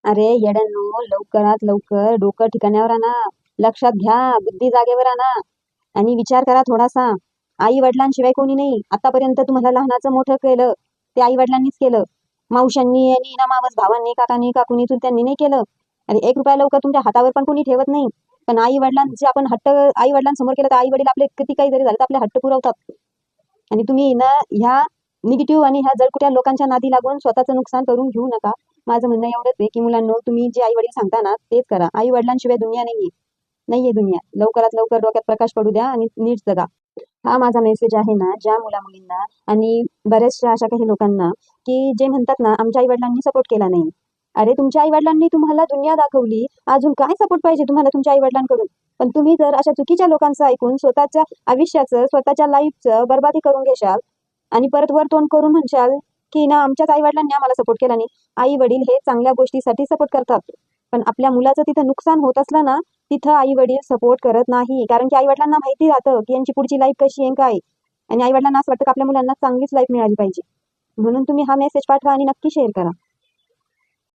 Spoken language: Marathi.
अरे येड्यांनो, लवकरात लवकर डोकं ठिकाण्यावर आणा. लक्षात घ्या, बुद्धी जागेवर आणा आणि विचार करा थोडासा. आई वडिलांशिवाय कोणी नाही. आतापर्यंत तुम्हाला लहानाचं मोठं केलं ते आई वडिलांनीच केलं. मावशांनी आणि ना मावस भावांनी, काकांनी, काकूनी, चुलत्यांनी नाही केलं. आणि 1 रुपया लवकर तुमच्या हातावर पण कोणी ठेवत नाही. पण आई वडिलांचे आपण हट्ट आई वडिलांसमोर केलं तर आई वडील आपले किती काही जरी झालं तर आपले हट्ट पुरवतात. आणि तुम्ही ना ह्या निगेटिव्ह आणि ह्या जडकुट्या लोकांच्या नादी लागून स्वतःचं नुकसान करून घेऊ नका. माझं म्हणणं एवढंच आहे की मुलांनो, तुम्ही जे आई वडील सांगता ना तेच करा. आई वडिलांशिवाय दुनिया नाहीये दुनिया. लवकरात लवकर डोक्यात प्रकाश पडू द्या आणि नीट जगा. हा माझा मेसेज आहे ना ज्या मुला मुलींना आणि बऱ्याचशा अशा काही लोकांना की जे म्हणतात ना आमच्या आई वडिलांनी सपोर्ट केला नाही. अरे तुमच्या आई वडिलांनी तुम्हाला दुनिया दाखवली, अजून काय सपोर्ट पाहिजे तुम्हाला तुमच्या आई वडिलांकडून? पण तुम्ही जर अशा चुकीच्या लोकांचं ऐकून स्वतःच्या आयुष्याचं, स्वतःच्या लाईफचं बरबादी करून घेशाल आणि परत वर तोंड करून म्हणशाल की ना आमच्याच आई वडिलांनी आम्हाला सपोर्ट केला नाही. आई वडील हे चांगल्या गोष्टीसाठी सपोर्ट करतात. पण आपल्या मुलाचं तिथं नुकसान होत असलं ना तिथं आई वडील सपोर्ट करत नाही. कारण की आई वडिलांना माहिती राहतं की यांची पुढची लाईफ कशी आहे काय. आणि आई वडिलांना असं वाटतं की आपल्या मुलांना चांगलीच लाईफ मिळाली पाहिजे. म्हणून तुम्ही हा मेसेज पाठवा आणि नक्की शेअर करा.